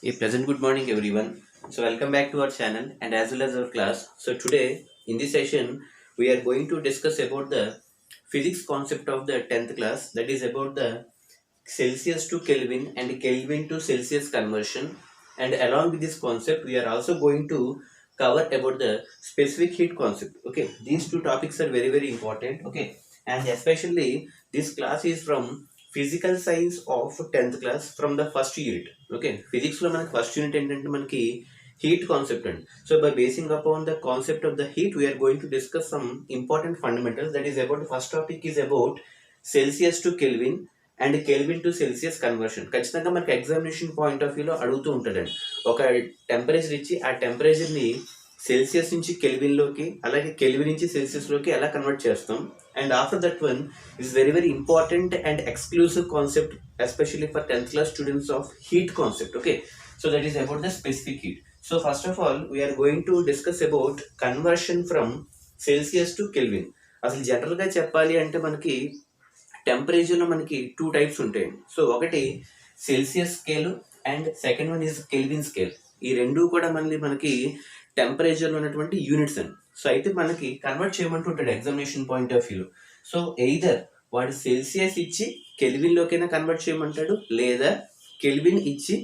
A pleasant good morning, everyone. So, welcome back to our channel and as well as our class. So, today in this session, we are going to discuss about the physics concept of the 10th class, that is about the Celsius to Kelvin and Kelvin to Celsius conversion. And along with this concept, we are also going to cover about the specific heat concept. Okay, these two topics are very important. Okay, and especially this class is from physical science of 10th class from the first unit. Okay, physics లో మనకి first unit ఏంటంటే మనకి heat concept అండి. So by basing upon the concept of the heat we are going to discuss some important fundamentals. That is about first topic is about Celsius to Kelvin and Kelvin to Celsius conversion. ఖచ్చితంగా మనకి examination point of వ్యూలో అడుగుతూ ఉంటాడండి. ఒక temperature ఇచ్చి ఆ టెంపరేచర్ని Celsius నుంచి కెల్విన్లోకి అలాగే కెల్విన్ నుంచి సెల్సియస్లోకి ఎలా కన్వర్ట్ చేస్తాం. And after that one is very important and exclusive concept, especially for 10th class students, of heat concept. Okay, so that is about the specific heat. So first of all we are going to discuss about conversion from Celsius to Kelvin. అసలు జనరల్గా చెప్పాలి అంటే మనకి టెంపరేచర్లో మనకి two types ఉంటాయి. So ఒకటి Celsius scale and second one is kelvin scale. ఈ రెండు కూడా మనకి టెంపరేచర్లో ఉన్నటువంటి యూనిట్స్ అండి. సో అయితే మనకి కన్వర్ట్ చేయమంటూ ఉంటాడు ఎగ్జామినేషన్ పాయింట్ ఆఫ్ వ్యూలో. సో ఎయిదర్ వాడు సెల్సియస్ ఇచ్చి కెల్విన్లోకైనా కన్వర్ట్ చేయమంటాడు, లేదా కెల్విన్ ఇచ్చి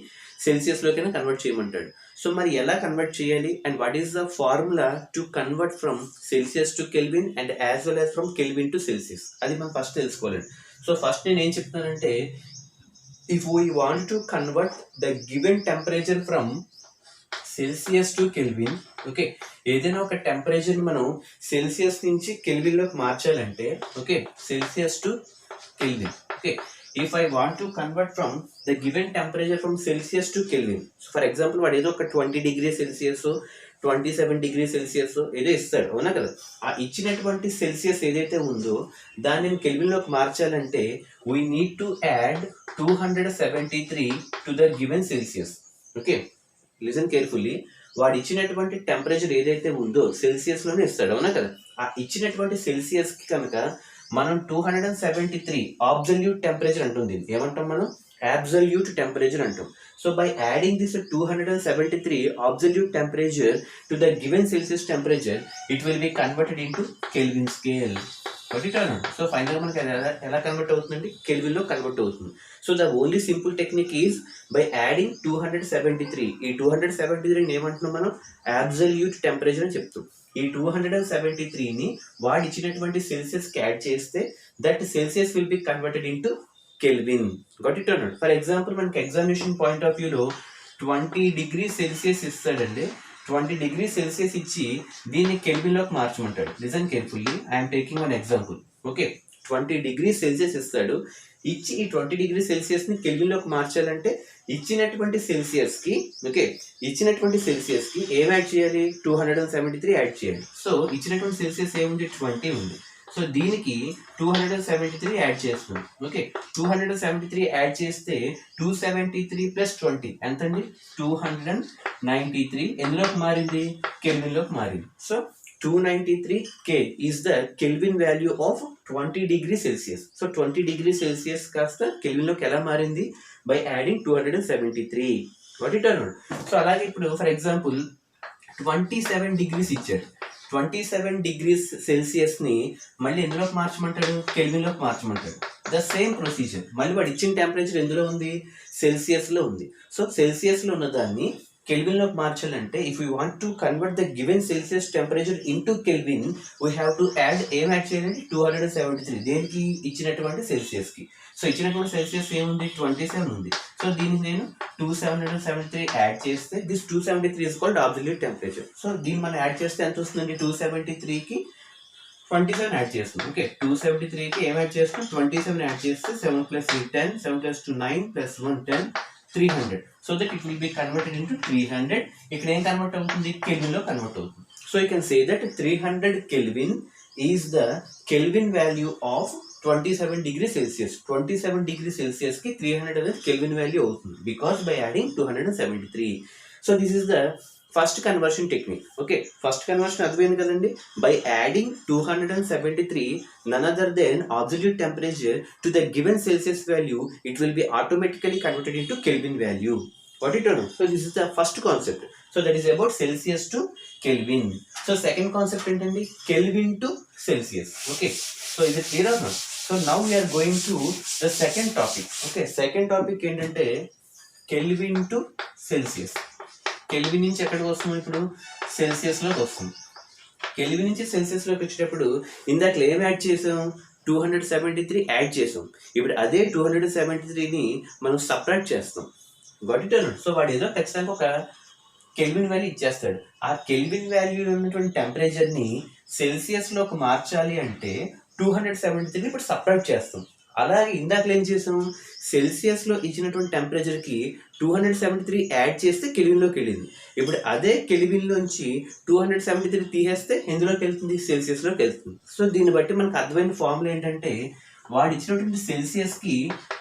సెల్సియస్లోకైనా కన్వర్ట్ చేయమంటాడు. సో మరి ఎలా కన్వర్ట్ చేయాలి and what is the formula to convert from Celsius to Kelvin and as well as from kelvin to Celsius, అది మనం ఫస్ట్ తెలుసుకోవాలండి. సో ఫస్ట్ నేను ఏం చెప్తానంటే, if we want to convert the given temperature from Celsius to kelvin, okay, ఏదైనా ఒక temperature మనం Celsius నుంచి కెల్విన్లోకి మార్చాలంటే, okay, Celsius to kelvin. Okay, if I want to convert from the given temperature from Celsius to kelvin, so for example వాడు ఏదో ఒక 20 degree Celsius 27 degree Celsius ఏదో ఇస్తాడు, అవునా కదా. ఆ ఇచ్చినటువంటి సెల్సియస్ ఏదైతే ఉందో దాన్ని నేను కెల్విన్లోకి మార్చాలంటే we need to add 273 to the given Celsius. Okay, listen carefully. వాడు ఇచ్చినటువంటి టెంపరేచర్ ఏదైతే ఉందో సెల్సియస్లోనే ఇస్తాడు, అవునా కదా. ఆ ఇచ్చినటువంటి సెల్సియస్కి కనుక మనం 273 అబ్సల్యూట్ టెంపరేచర్ అంటుంది. ఏమంటాం మనం? అబ్సల్యూట్ టెంపరేచర్ అంటాం. So by adding this 273 absolute temperature to the given Celsius temperature, it will be converted into kelvin scale. So ఫైనల్గా మనకి ఎలా కన్వర్ట్ అవుతుందండి? కెల్విన్లో కన్వర్ట్ అవుతుంది. So the only simple technique is by adding 273. ఈ 273 ఏమంటున్నాం మనం? Absolute temperature అని చెప్తాం. ఈ 273ని వాడు ఇచ్చినటువంటి సెల్సియస్కి యాడ్ చేస్తే that Celsius will be converted into kelvin. Got it or not? For example మనకి ఎగ్జామినేషన్ పాయింట్ ఆఫ్ వ్యూలో 20 డిగ్రీ సెల్సియస్ ఇస్తాడండి. 20 డిగ్రీ సెల్సియస్ ఇచ్చి దీన్ని కెల్విన్లోకి మార్చమంటాడు. Listen carefully, I'm taking one example. Okay, 20 degree Celsius ఇస్తాడు. ఇచ్చి ఈ 20 డిగ్రీ సెల్సియస్ని కెల్విన్లోకి మార్చాలంటే ఇచ్చినటువంటి సెల్సియస్కి ఏం యాడ్ చేయాలి? 273 యాడ్ చేయాలి. సో ఇచ్చినటువంటి సెల్సియస్ ఏముంది? 20 ఉంది. సో దీనికి 273 యాడ్ చేస్తున్నాం. ఓకే, 273 యాడ్ చేస్తే 273 ప్లస్ 20 ఎంతండి? 293. ఎందులోకి మారింది? కెల్విన్లోకి మారింది. So 293K is the Kelvin value of 20 degree Celsius. So 20 degree Celsius కాస్త కెల్విన్లోకి ఎలా మారింది? By adding 273. What it or not? So అలాగే ఇప్పుడు ఫర్ ఎగ్జాంపుల్ 27 డిగ్రీస్ ఇచ్చాడు. 27 డిగ్రీస్ సెల్సియస్ని మళ్ళీ ఎందులోకి మార్చమంటాడు? కెల్విన్లోకి మార్చమంటాడు. The same procedure. మళ్ళీ వాడు ఇచ్చిన టెంపరేచర్ ఎందులో ఉంది? సెల్సియస్లో ఉంది. సో సెల్సియస్లో ఉన్న దాన్ని కెల్విన్లోకి మార్చాలంటే if you want to convert the given Celsius temperature into kelvin we have to add ఏం యాడ్ చేయాలంటే 273. దేనికి? ఇచ్చినటువంటి సెల్సియస్కి. సో ఇచ్చినటువంటి సెల్సియస్ ఏముంది? 27 ఉంది. సో దీనికి నేను 273 యాడ్ చేస్తే this 273 is called absolute temperature. So దీన్ని మనం యాడ్ చేస్తే ఎంత వస్తుందండి? 273కి 27 యాడ్ చేస్తుంది. ఓకే, 273కి ఏం యాడ్ చేస్తాం? 27 యాడ్ చేస్తే 7 + 3 10, 7 + 2 9, + 1 10, 300. So that it will be converted into 300. ఇక్కడ ఏం కన్వర్ట్ అవుతుంది? కెల్విన్లో కన్వర్ట్ అవుతుంది. So you can say that 300 kelvin is the kelvin value of 27 degree Celsius. 27 degree సెల్సియస్కి 300 అనేది కెల్విన్ వాల్యూ అవుతుంది because by adding 273. So this is the first conversion technique. Okay, first conversion అర్థమైంది కదండి. By adding 273 none other than absolute temperature to the given Celsius value, it will be automatically converted into kelvin value. Got it or no? So this is the first concept. So that is about Celsius to Kelvin. So second concept ఏంటండి Kelvin to Celsius. Okay. So is it clear or not? So now we are going to the second topic. Okay. Second topic ఏంటంటే Kelvin to Celsius. Kelvin నుంచి ఎక్కడికి వస్తుంది ఇప్పుడు సెల్సియస్లోకి వస్తుంది. Kelvin నుంచి సెల్సియస్లోకి వచ్చేటప్పుడు ఇందాక ఏం యాడ్ చేసాం 273 యాడ్ చేసాం. ఇప్పుడు అదే 273ని మనం సపరేట్ చేస్తాం. గాట్ ఇట్ అన్నట్టు. సో వాడు ఏదో ఖచ్చితంగా ఒక కెల్విన్ వాల్యూ ఇచ్చేస్తాడు. ఆ కెల్విన్ వాల్యూలో ఉన్నటువంటి టెంపరేచర్ని సెల్సియస్లోకి మార్చాలి అంటే 273 ఇప్పుడు సపరేట్ చేస్తాం. అలాగే ఇందాక ఏం చేసాం సెల్సియస్లో ఇచ్చినటువంటి టెంపరేచర్కి 273 యాడ్ చేస్తే కెల్విన్లోకి వెళ్ళింది. ఇప్పుడు అదే కెల్విన్లోంచి 273 తీసేస్తే ఎందులోకి వెళ్తుంది సెల్సియస్లోకి వెళ్తుంది. సో దీన్ని బట్టి మనకు అర్థమైన ఫార్ములా ఏంటంటే వాడు ఇచ్చినటువంటి సెల్సియస్కి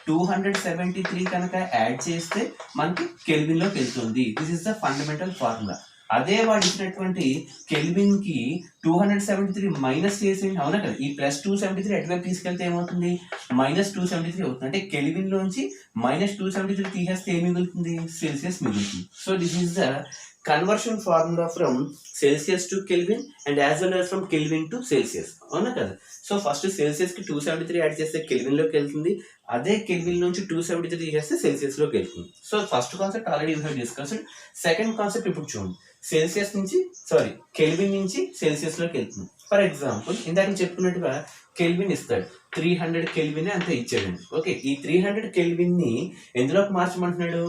273 కనుక యాడ్ చేస్తే మనకి కెల్విన్లోకి వెళ్తుంది. This is the fundamental formula. అదే వాడు ఇచ్చినటువంటి కెల్విన్కి 273 మైనస్ చేసి అవునా కదా, ఈ ప్లస్ 273 ఎటువైపు తీసుకెళ్తే ఏమవుతుంది మైనస్ 273 అవుతుంది. అంటే కెల్విన్లోంచి మైనస్ 273 తీసేస్తే ఏం మిగులుతుంది సెల్సియస్ మిగులుతుంది. So this is the conversion formula from Celsius to Kelvin and as well as from kelvin to Celsius. అవునా కదా. సో ఫస్ట్ సెల్సియస్కి 273 యాడ్ చేస్తే కెల్విన్లోకి వెళ్తుంది. అదే కెల్విన్ నుంచి 273 తీసేస్తే సెల్సియస్లోకి వెళ్తుంది. So first concept already you have discussed. Second concept ఇప్పుడు చూడండి. సెల్సియస్ నుంచి కెల్విన్ నుంచి సెల్సియస్లోకి వెళ్తుంది. ఫర్ ఎగ్జాంపుల్ ఇందాక చెప్పుకున్నట్టుగా కెల్విన్ ఇస్తాడు 300 కెల్విన్ అంతా ఇచ్చాడండి. ఓకే, ఈ 300 కెల్విన్ని ఎందులోకి మార్చమంటున్నాడు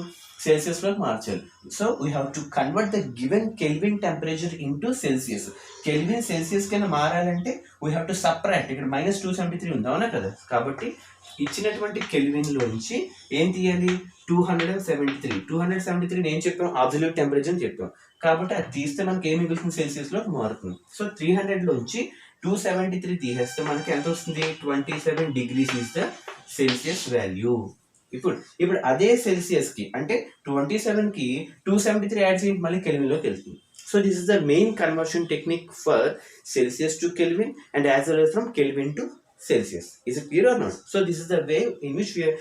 సెల్సియస్లోకి మార్చాలి. So we have to convert the given kelvin temperature into Celsius. Kelvin Celsius కింద మారాలంటే వీ హ్యావ్ టు సపరేట్. ఇక్కడ మైనస్ 273 ఉంది అవునా కదా. కాబట్టి ఇచ్చినటువంటి కెల్విన్లోంచి ఏం తీయాలి 273 ఏం చెప్పాం అబ్సల్యూట్ టెంపరేచర్ అని చెప్పాం. కాబట్టి అది తీస్తే మనకి ఏం మిగులుతుంది సెల్సియస్లోకి మారుతుంది. సో 300లోంచి 273 తీసేస్తే మనకి ఎంత వస్తుంది 27 degrees is the Celsius value. ఇప్పుడు అదే సెల్సియస్కి అంటే 27కి 273 యాడ్ చేయండి మళ్ళీ కెల్విన్లోకి వెళ్తుంది. So this is the main conversion technique for Celsius to Kelvin and as well as from kelvin to Celsius. Is it clear or not? So this is the way in which we are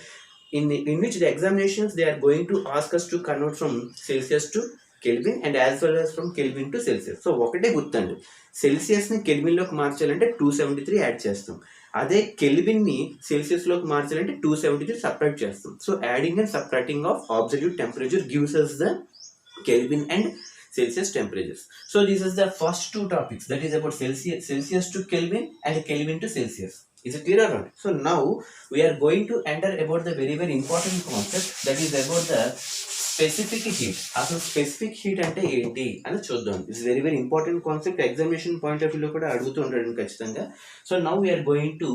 in which the examinations they are going to ask us to convert from Celsius to Kelvin and as well as from Kelvin to Celsius. So ఒకటే గుర్తండి, సెల్సియస్ని కెల్విన్లోకి మార్చాలంటే 273 add చేస్తాం. అదే కెల్విన్ని సెల్సియస్లోకి మార్చాలంటే 273 separate చేస్తాం. So adding and separating of absolute temperature gives us the Kelvin and Celsius temperatures. So this is the first two topics, that is about Celsius to Kelvin and Kelvin to Celsius. Is it clear or not? So now we are going to enter about the very very important concept, that is about the specific heat. అసలు specific heat అంటే ఏంటి అని చూద్దాం. It's very very important concept. Examination point of వ్యూలో కూడా అడుగుతూ ఉంటాడు ఖచ్చితంగా. So now we are going to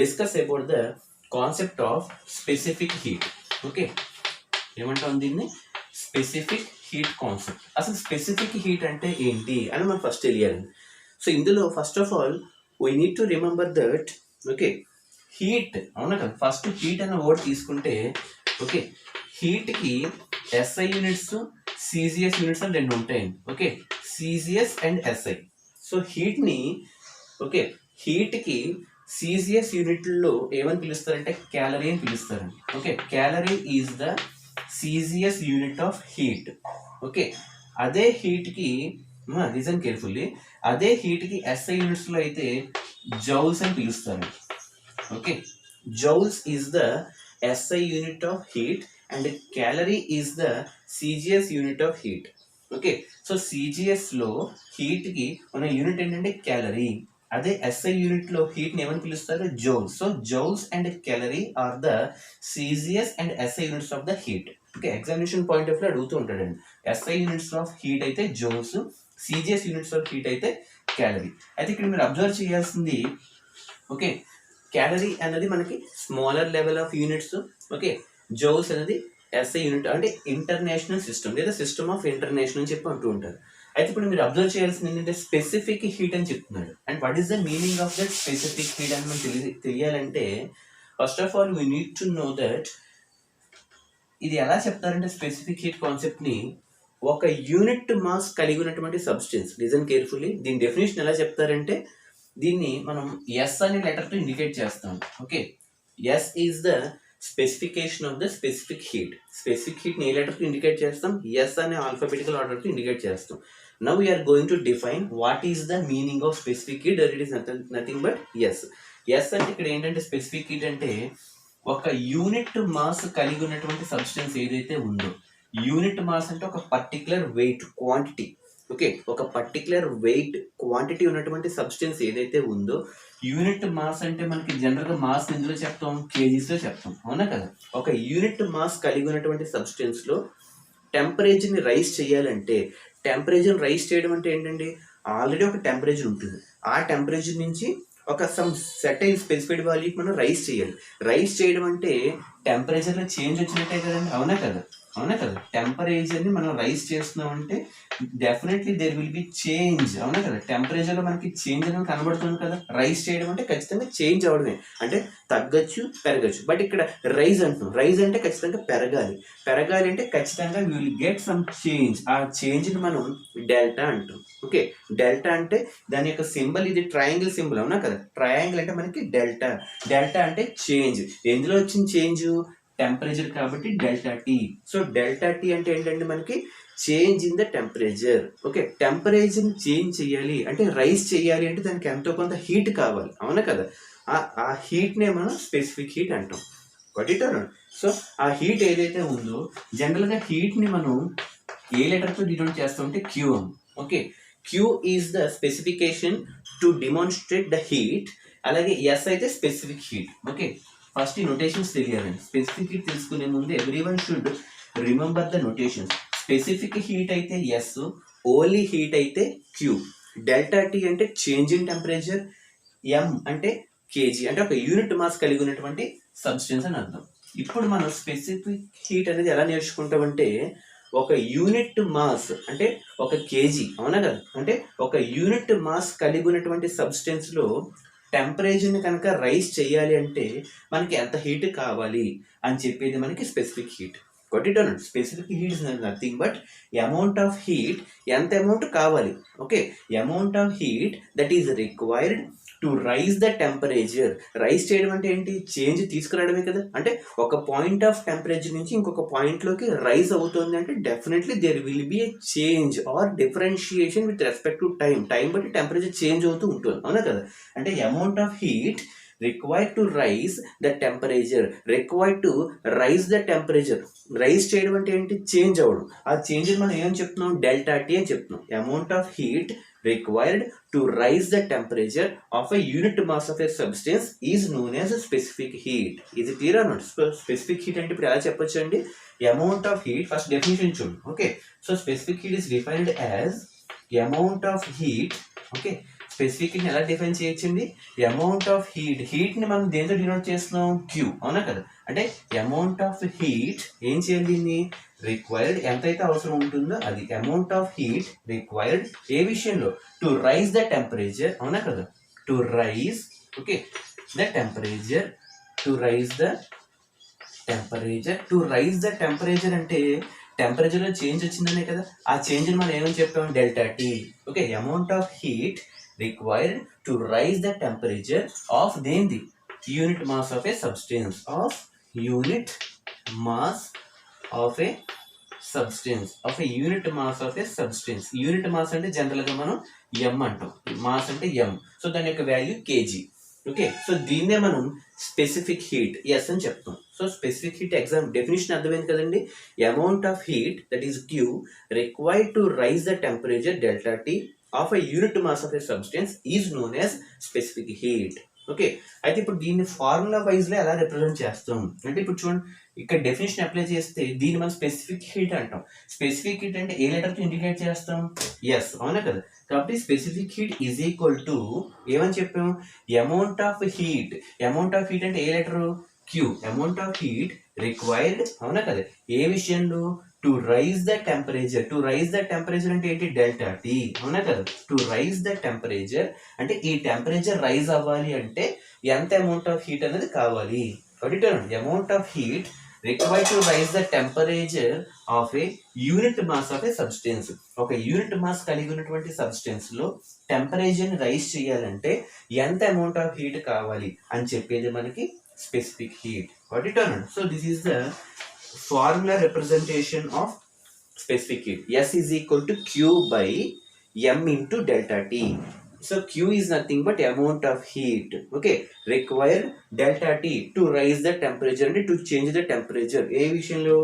discuss about the concept of specific heat. Okay, ఏమంటాం దీన్ని స్పెసిఫిక్ హీట్ కాన్సెప్ట్. అసలు స్పెసిఫిక్ హీట్ అంటే ఏంటి అని మనం ఫస్ట్ తెలియాలి. సో ఇందులో first of all we need to remember that okay heat అవునా కదా. ఫస్ట్ హీట్ అనే వర్డ్ తీసుకుంటే okay హీట్కి SI units CGS units అని రెండు ఉంటాయండి. Okay, CGS and SI. So హీట్ని ఓకే హీట్కి సిజిఎస్ యూనిట్లో ఏమని పిలుస్తారంటే క్యాలరీ అని పిలుస్తారండి. Okay, calorie is the CGS unit of heat. Okay, అదే హీట్కి లిజన్ కేర్ఫుల్లీ, అదే హీట్కి ఎస్ఐ యూనిట్స్లో అయితే జౌల్స్ అని పిలుస్తారు. Okay, joules is the SI unit of heat and calorie is the CGS unit of heat. Okay, so సిజిఎస్లో హీట్కి ఉన్న unit ఏంటంటే క్యాలరీ, అదే ఎస్ఐ యూనిట్లో హీట్ని ఏమని పిలుస్తారు joules. So joules and calorie are the CGS and SI units of the heat. Okay, examination point of view అడుగుతూ ఉంటాడండి. ఎస్ఐ యూనిట్స్ ఆఫ్ హీట్ అయితే joules, CGS units of heat అయితే క్యాలరీ. అయితే ఇక్కడ మీరు అబ్జర్వ్ చేయాల్సింది ఓకే క్యాలరీ అనేది మనకి smaller level of units. Okay, joules అనేది ఎస్ఐ యూనిట్ అంటే ఇంటర్నేషనల్ సిస్టమ్ లేదా సిస్టమ్ ఆఫ్ ఇంటర్నేషనల్ అని చెప్పి అంటూ ఉంటారు. అయితే ఇప్పుడు మీరు అబ్జర్వ్ చేయాల్సింది ఏంటంటే స్పెసిఫిక్ హీట్ అని చెప్తున్నాడు. And what is the meaning of that specific heat అని మనం తెలియాలంటే first of all we need to know that ఇది ఎలా చెప్తారంటే స్పెసిఫిక్ హీట్ కాన్సెప్ట్ని ఒక యూనిట్ మాస్ కలిగి ఉన్నటువంటి సబ్స్టెన్స్. లిజన్ కేర్ఫుల్లీ, దీని డెఫినేషన్ ఎలా చెప్తారంటే దీన్ని మనం ఎస్ అనే లెటర్తో ఇండికేట్ చేస్తాం. Okay, S is the specification of the specific heat. Specific heat ని ఏ లెటర్ తో ఇండికేట్ చేస్తాం? ఎస్ అనే ఆల్ఫాబెటికల్ ఆర్డర్ తో ఇండికేట్ చేస్తాం. Now we are going to define what is the meaning of specific heat. It is nothing but S. S అంటే ఇక్కడ ఏంటంటే స్పెసిఫిక్ హీట్ అంటే ఒక యూనిట్ మాస్ కలిగి ఉన్నటువంటి సబ్స్టెన్స్ ఏదైతే ఉందో, యూనిట్ మాస్ అంటే ఒక పర్టికులర్ వెయిట్ క్వాంటిటీ, ఓకే, ఒక పర్టికులర్ వెయిట్ క్వాంటిటీ ఉన్నటువంటి సబ్స్టెన్స్ ఏదైతే ఉందో, యూనిట్ మాస్ అంటే మనకి జనరల్గా మాస్ ఎందులో చెప్తాం? కేజీస్లో చెప్తాం, అవునా కదా? ఒక యూనిట్ మాస్ కలిగి ఉన్నటువంటి సబ్స్టెన్స్లో టెంపరేచర్ని రైజ్ చేయాలంటే, టెంపరేచర్ రైజ్ చేయడం అంటే ఏంటండి? ఆల్రెడీ ఒక టెంపరేచర్ ఉంటుంది, ఆ టెంపరేచర్ నుంచి ఒక సమ్ సెట్ అయిన స్పెసిఫైడ్ వాల్యూకి మనం రైజ్ చేయాలి. రైజ్ చేయడం అంటే టెంపరేచర్లో చేంజ్ వచ్చినట్టే కదండి, అవునా కదా? అవునా కదా? టెంపరేచర్ని మనం రైజ్ చేస్తున్నాం అంటే definitely there will be change, అవునా కదా? టెంపరేచర్లో మనకి చేంజ్ అనేది కనబడుతుంది కదా. రైజ్ చేయడం అంటే ఖచ్చితంగా చేంజ్ అవడమే, అంటే తగ్గచ్చు పెరగచ్చు. బట్ ఇక్కడ రైజ్ అంటున్నాం, రైజ్ అంటే ఖచ్చితంగా పెరగాలి. పెరగాలి అంటే ఖచ్చితంగా we will get some change. ఆ చేంజ్ని మనం డెల్టా అంటాం. ఓకే, డెల్టా అంటే దాని యొక్క సింబల్ ఇది ట్రయాంగిల్ సింబల్, అవునా కదా? ట్రయాంగిల్ అంటే మనకి డెల్టా. డెల్టా అంటే చేంజ్. ఎందులో వచ్చిన చేంజ్? టెంపరేచర్ కాబట్టి delta T. So delta T అంటే ఏంటంటే మనకి change in the temperature. Okay, టెంపరేచర్ని చేంజ్ చేయాలి అంటే రైజ్ చేయాలి అంటే దానికి ఎంతో కొంత హీట్ కావాలి, అవునా కదా? ఆ హీట్నే మనం స్పెసిఫిక్ హీట్ అంటాం. కొట్టిటారు. సో ఆ హీట్ ఏదైతే ఉందో, జనరల్గా హీట్ని మనం ఏ లెటర్తో డినోట్ చేస్తామంటే QM. Okay, Q is the specification to demonstrate the heat. అలాగే ఎస్ అయితే స్పెసిఫిక్ హీట్. ఓకే, ఫస్ట్ ఈ నొటేషన్స్ తెలియాలండి. స్పెసిఫిక్ హీట్ తెలుసుకునే ముందు everyone should remember the notations. Specific heat అయితే ఎస్, ఓన్లీ హీట్ అయితే Q. డెల్టా టీ అంటే change in temperature, M అంటే KG, అంటే ఒక యూనిట్ మాస్ కలిగి ఉన్నటువంటి సబ్స్టెన్స్ అని అర్థం. ఇప్పుడు మనం స్పెసిఫిక్ హీట్ అనేది ఎలా నేర్చుకుంటామంటే, ఒక యూనిట్ మాస్ అంటే ఒక కేజీ, అవునా కదా? అంటే ఒక యూనిట్ మాస్ కలిగి ఉన్నటువంటి సబ్స్టెన్స్లో టెంపరేచర్ని కనుక రైజ్ చేయాలి అంటే మనకి ఎంత హీట్ కావాలి అని చెప్పేది మనకి స్పెసిఫిక్ హీట్. కొట్టిటాను. Specific heat is nothing but amount of heat, ఎంత అమౌంట్ కావాలి. Okay, amount of heat that is required to rise the temperature. Rise చేయడం అంటే ఏంటి? చేంజ్ తీసుకురావడమే కదా. అంటే ఒక పాయింట్ ఆఫ్ టెంపరేచర్ నుంచి ఇంకొక పాయింట్లోకి రైజ్ అవుతుంది అంటే definitely there will be a change or differentiation with respect to time. Time బట్టి టెంపరేచర్ చేంజ్ అవుతూ ఉంటుంది, అవునా కదా? అంటే amount of heat required to rise the temperature, required to rise the temperature. Rise చేయడం అంటే ఏంటి? చేంజ్ అవ్వడం. ఆ చేంజ్ మనం ఏం చెప్తున్నాం? డెల్టా టీ అని చెప్తున్నాం. Amount of heat required to rise the temperature of a unit mass of a substance is known as a specific heat. Is it clear or not? Specific heat అంటే ఇప్పుడు ఎలా చెప్పొచ్చు అండి? Amount of heat, first definition చూడండి. Okay, so specific heat is defined as amount of heat. ఓకే, specific heat ఎలా define చేయొచ్చండి? Amount of heat. హీట్ని మనం దేంతో డినోట్ చేస్తున్నాం? Q, అవునా కదా? అంటే అమౌంట్ ఆఫ్ హీట్ ఏం చేయాలి? దీన్ని రిక్వైర్డ్, ఎంతైతే అవసరం ఉంటుందో అది. అమౌంట్ ఆఫ్ హీట్ రిక్వైర్డ్ ఏ విషయంలో? టు రైజ్ ద టెంపరేచర్, అవునా కదా? To raise, okay, the temperature, to rise the temperature. To rise the temperature అంటే టెంపరేచర్లో చేంజ్ వచ్చిందనే కదా. ఆ చేంజ్ని మనం ఏమని చెప్పాము? Delta T. Okay, amount of heat required to rise the temperature of దేంది? Unit mass of a substance. Of unit mass of a substance. Of a unit mass of a substance. Unit mass అంటే జనరల్గా మనం M అంటాం, mass అంటే M. So దాని యొక్క value KG. Okay, so దీన్నే మనం స్పెసిఫిక్ హీట్ ఎస్ అని చెప్తాం. So specific heat exam definition అర్థమైంది కదండి. Amount of heat that is Q required to rise the temperature delta T of a unit mass of a substance is known as specific heat. Okay, అయితే ఇప్పుడు దీన్ని formula వైజ్లో ఎలా represent చేస్తాం అంటే, ఇప్పుడు చూడండి, ఇక్కడ డెఫినేషన్ అప్లై చేస్తే దీన్ని మనం స్పెసిఫిక్ హీట్ అంటాం. స్పెసిఫిక్ హీట్ అంటే ఏ లెటర్తో ఇండికేట్ చేస్తాం? ఎస్, అవునా కదా? కాబట్టి specific heat is equal to ఏమని చెప్పాము? Amount of heat. Amount of heat అంటే ఏ letter? Q. Amount of heat required, అవునా కదా? ఏ విషయంలో? To rise the temperature. To rise the temperature అంటే ఏంటి? డెల్టా టీ, అవునా కదా? టు రైజ్ ద టెంపరేచర్ అంటే ఈ టెంపరేచర్ రైజ్ అవ్వాలి అంటే ఎంత అమౌంట్ ఆఫ్ హీట్ అనేది కావాలి. కాబట్టి amount of heat required to rise the temperature of a unit mass of a substance. ఒక యూనిట్ మాస్ కలిగి ఉన్నటువంటి సబ్స్టెన్స్లో టెంపరేచర్ని రైజ్ చేయాలంటే ఎంత అమౌంట్ ఆఫ్ హీట్ కావాలి అని చెప్పేది మనకి specific heat. Got it or not? So this is the formula representation of specific heat. S is equal to Q by M into delta T. So Q is nothing but amount of heat, okay, required delta T to raise the temperature and to change the temperature. ఏ విషయంలో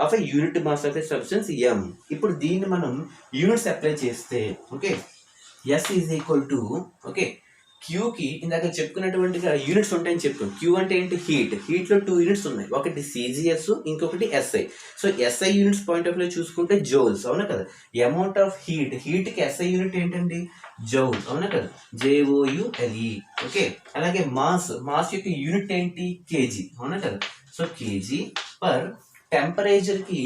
of a unit mass of a substance M. ఇప్పుడు దీన్ని మనం units apply చేస్తే, okay, S is equal to, okay, Q కి ఇందాక చెప్పుకున్నటువంటి units ఉంటాయని చెప్పుకోండి. Q అంటే ఏంటి? హీట్. హీట్ లో 2 యూనిట్స్ ఉన్నాయి, ఒకటి CGS ఇంకొకటి SI. So SI units point of view చూసుకుంటే జౌల్స్, అవునా కదా. అమౌంట్ ఆఫ్ హీట్, హీట్ కి SI యూనిట్ ఏంటండి? జౌల్, అవునా కదా, JOULE. ఓకే, అలాగే మాస్, మాస్ యొక్క యూనిట్ ఏంటి? కేజీ, అవునా కదా. సో కేజీ పర్ టెంపరేచర్ కి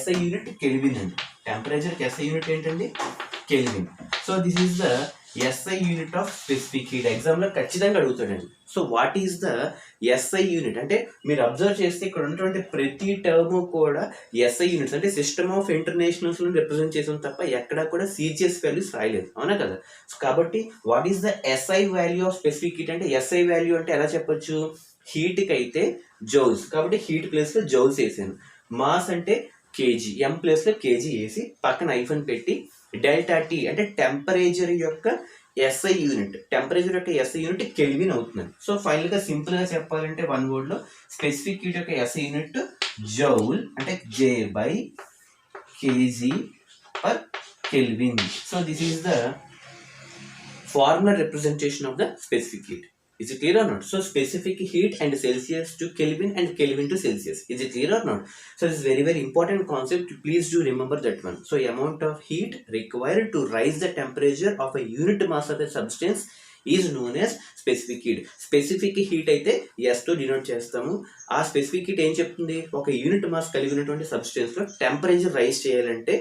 SI యూనిట్ కెల్విన్ అండి. టెంపరేచర్ కి SI యూనిట్ ఏంటండి? Kelvin. So this is the SI unit of specific heat. Exam లో ఖచ్చితంగా అడుగుతాడండి. So what is the SI unit అంటే మీరు అబ్జర్వ్ చేస్తే ఇక్కడ ఉన్నటువంటి ప్రతి టర్మ్ కూడా SI యూనిట్స్ అంటే సిస్టమ్ ఆఫ్ ఇంటర్నేషనల్స్ రిప్రజెంట్ చేసాం తప్ప ఎక్కడా కూడా CGS వాల్యూస్ రాయలేదు, అవునా కదా. సో కాబట్టి what is the SI value of specific heat అంటే SI వాల్యూ అంటే ఎలా చెప్పొచ్చు? హీట్ కి అయితే జౌల్స్, కాబట్టి హీట్ ప్లేస్ లో జౌల్స్ వేసాను. మాస్ అంటే కేజీ, M ప్లేస్ లో కేజీ వేసి పక్కన ఐఫన్ పెట్టి డెల్టా T అంటే టెంపరేచర్ యొక్క SI యూనిట్, టెంపరేచర్ యొక్క SI యూనిట్ కెల్విన్ అవుతుంది. సో ఫైనల్ గా సింపుల్ గా చెప్పాలంటే వన్ వర్డ్ లో స్పెసిఫిక్ హీట్ యొక్క SI యూనిట్ జౌల్ అంటే J by kg per Kelvin. So this is the formula representation of the specific heat. Is it clear or not? So specific heat and Celsius to Kelvin and Kelvin to Celsius. Is it clear or not? So this is very important concept. Please do remember that one. So amount of heat required to rise the temperature of a unit mass of a substance is known as specific heat. Specific heat అయితే S తో denote చేస్తాము. ఆ specific heat ఏం చెప్తుంది? ఒక unit mass కలిగి ఉన్నటువంటి substance లో టెంపరేచర్ రైజ్ చేయాలంటే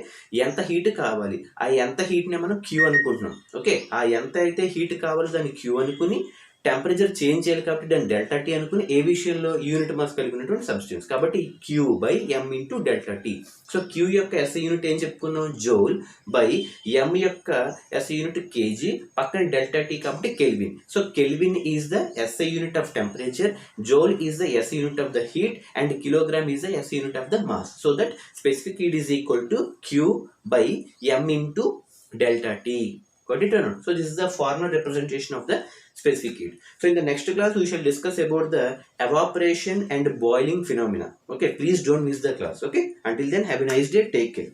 ఎంత హీట్ కావాలి, ఆ ఎంత హీట్ ని మనం Q అనుకుంటున్నాం. ఓకే, ఆ ఎంత అయితే హీట్ కావాలో దాన్ని Q అనుకుని టెంపరేచర్ చేంజ్ చేయాలి కాబట్టి దాన్ని డెల్టా T అనుకుని ఏ విషయంలో? యూనిట్ మాస్ కలిగి ఉన్నటువంటి సబ్స్టెన్స్, కాబట్టి Q by M into delta T. So Q యొక్క SI యూనిట్ ఏం చెప్పుకున్నాం? జౌల్ బై M యొక్క SI యూనిట్ కేజీ, పక్కన డెల్టా T కాబట్టి kelvin. So kelvin is the SI unit of temperature, joule is the SI unit of the heat and kilogram is the SI unit of the mass. So that specific heat is equal to Q by M into delta T. Got it or not? So this is the formal representation of the specific heat. So in the next class we shall discuss about the evaporation and boiling phenomena. Okay, please don't miss the class. Okay, until then have a nice day, take care.